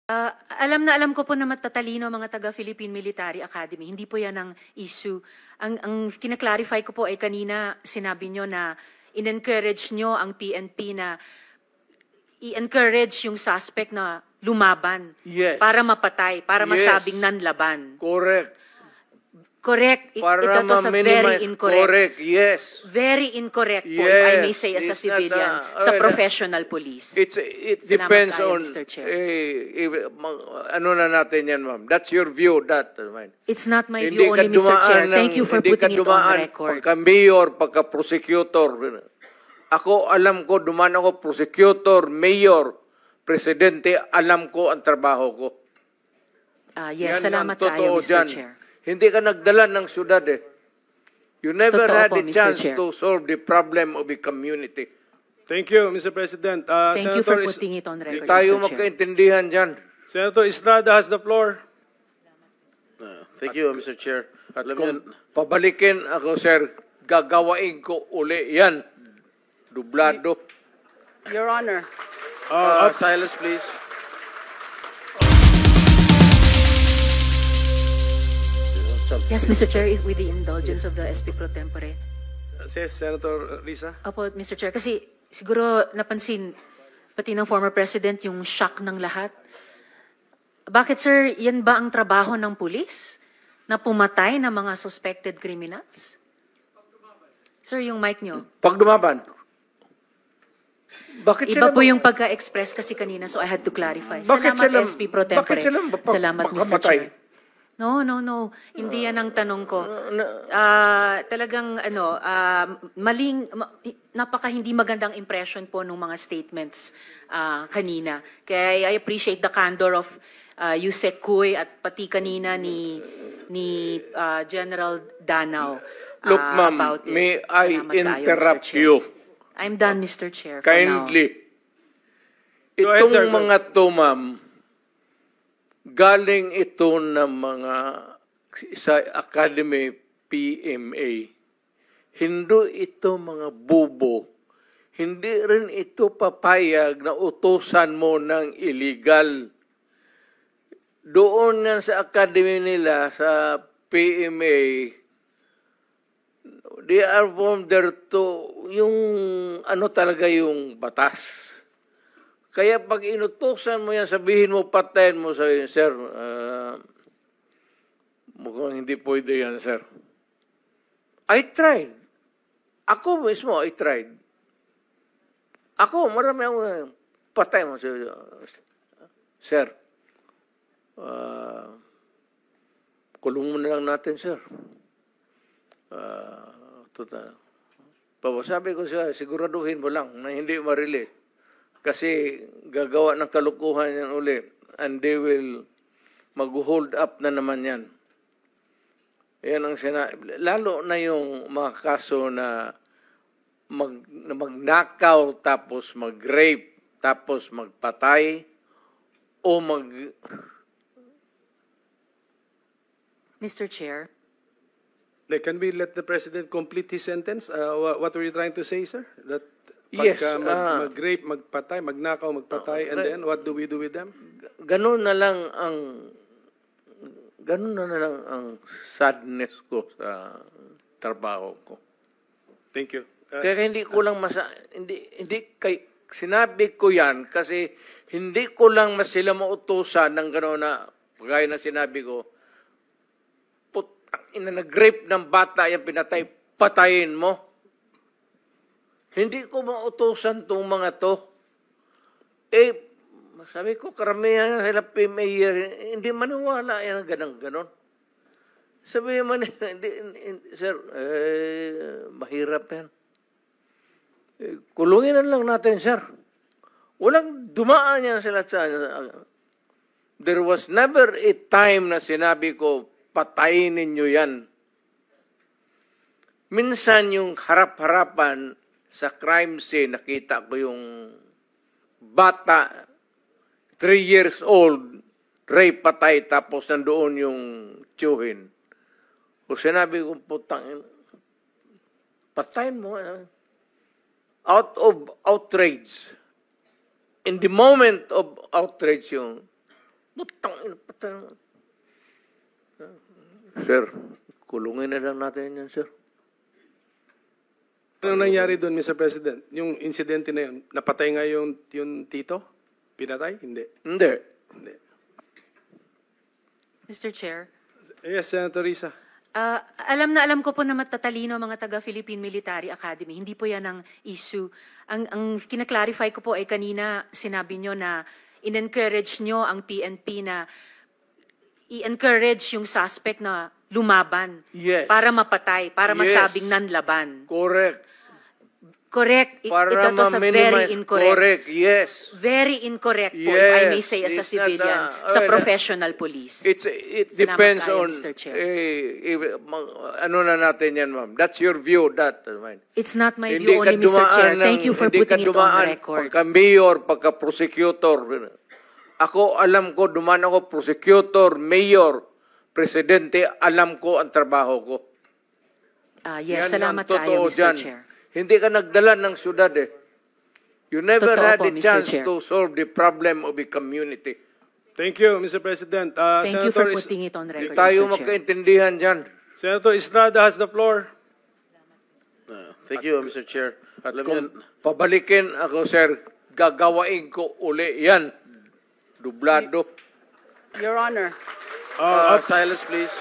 Alam ko po na matatalino mga taga Philippine Military Academy. Hindi po yan ang issue. Ang kinaklarify ko po ay kanina sinabi nyo na in-encourage nyo ang PNP na i-encourage yung suspect na lumaban. Yes. Para mapatay, para Yes. masabing nanlaban. Correct. Correct. Para Ito sa very ma-minimize. incorrect. Correct, yes. Very incorrect po, if I may Yes. say, as a It's not, civilian, sa okay, professional police. It Salamat depends tayo, on, Mr. Chair. ano na natin yan, ma'am. That's your view, that. It's not my Hindi view ka only, Mr. Chair. dumaan Thank you for hindi ka putting it on dumaan record. Pagka-mayor, pagka-prosecutor. Ako, alam ko, dumaan ako, prosecutor, mayor, presidente, alam ko ang trabaho ko. Yes, Yan ang salamat tayo, totoo Mr. dyan. Chair. Hindi ka nagdala ng syudad eh. You never Totoo had po, a Mr. chance Chair. to solve the problem of the community. Thank you, Mr. President. Thank you for putting it on record, Tayo Mr. Chair. magkaintindihan dyan. Senator Estrada has the floor. Thank you, Mr. Chair. At Alam kung niyo, pabalikin ako, sir, gagawain ko uli yan. Dublado. Your Honor. silence, please. Yes, Mr. Chair, with the indulgence of the SP Pro Tempore. Says Senator Risa. Opo, Mr. Chair, kasi siguro napansin, pati ng former president, yung shock ng lahat. Bakit, sir, yan ba ang trabaho ng pulis? Na pumatay ng mga suspected criminals? Sir, yung mic nyo. Pag dumaban. Bakit Iba sila po yung pagka-express kasi kanina, so I had to clarify. Bakit Salamat, sila- SP Pro Tempore. bakit sila Salamat, Mr. makamatay? Chair. No. Hindi yan ang tanong ko. Talagang napaka hindi magandang impression po ng mga statements kanina. Kaya I appreciate the candor of Yusek Kuy at pati kanina ni General Danao. Look, ma'am, about it. may I Salamat kayo, Mr. interrupt Chair. you? I'm done, Mr. Chair. for now. Kindly. Go ahead, sir. Itong mga to, ma'am, galing ito ng mga sa Academy PMA. Hindi ito mga bubo. Hindi rin ito papayag na utusan mo ng illegal. Doon yan sa Academy nila, sa PMA, they are from there to, yung ano talaga yung batas. Kaya pag inutusan mo yan, sabihin mo, patayin mo, sabihin, sir, mukhang hindi pwede yan, sir. I tried. Ako mismo, I tried. Ako, marami ako, patay mo, sir, kulong mo na lang natin, sir. Sabi ko siya, siguraduhin mo lang na hindi ma-release. Kasi gagawa ng kalukuhan yan uli. And they will mag-hold up na naman yan. Yan ang lalo na yung mga kaso na mag-knockout, tapos mag-rape, tapos magpatay, o Mr. Chair. Can we let the President complete his sentence? What were you trying to say, sir? That Yes, pagka mag-rape, magpatay, magnakaw, magpatay, and then what do we do with them? ganun na lang ang sadness ko sa trabaho ko. Thank you. Kaya hindi ko lang sinabi ko yan kasi hindi ko lang sila mautusan ng gano'n na gaya na sinabi ko, nag-rape ng bata, yan pinatay, patayin mo. Hindi ko mautusan itong mga to. Sabi ko, karamihan sila hindi maniwala yan ang ganon. Sabi man, sir, mahirap yan. Kulungin na lang natin, sir. Walang dumaan yan sila sa... There was never a time na sinabi ko, patayin ninyo yan. Minsan yung harap-harapan sa crime scene, nakita ko yung bata, 3 years old, rape, patay, tapos nandoon yung tiyuhin. O sinabi ko, putang, patayin mo. Out of outrage. In the moment of outrage yung Sir, kulungin na lang natin yan, sir. Ano nangyari doon, Mr. President? Yung insidente na yun, napatay nga yung tito? Pinatay? Hindi. Hindi. Hindi. Mr. Chair. Yes, Senator Risa. Alam ko po na matatalino mga taga-Philippine Military Academy. Hindi po yan ang issue. Ang kinaklarify ko po ay kanina sinabi nyo na in-encourage nyo ang PNP na i-encourage yung suspect na lumaban. Yes. Para mapatay, para Yes. masabing nanlaban. Correct. Correct. Para Ito sa very ma-minimize. incorrect. Correct, yes. Very incorrect po, if I may Yes. say, as a It's not, civilian, sa well, professional police. It Salamat depends tayo, on, Mr. Chair. ano na natin yan, ma'am. That's your view, that. It's not my view only, Mr. Chair. Thank you for putting it on record. Pagka-mayor, pagka-prosecutor. Ako, alam ko, dumaan ako, prosecutor, mayor, presidente, alam ko ang trabaho ko. Yes, Yan salamat ang totoo tayo, Mr. dyan. Chair. Hindi ka nagdala ng syudad eh. You never Totoo had po, a Mr. chance Chair. to solve the problem of a community. Thank you, Mr. President. Thank you for Senator putting it on Hindi record, tayo Mr. Chair. magkaintindihan dyan. Senator Estrada has the floor. Thank you, Mr. Chair. At Alam kung niyo, pabalikin ako, sir, gagawain ko uli yan. Dublado. Your Honor. silence, please.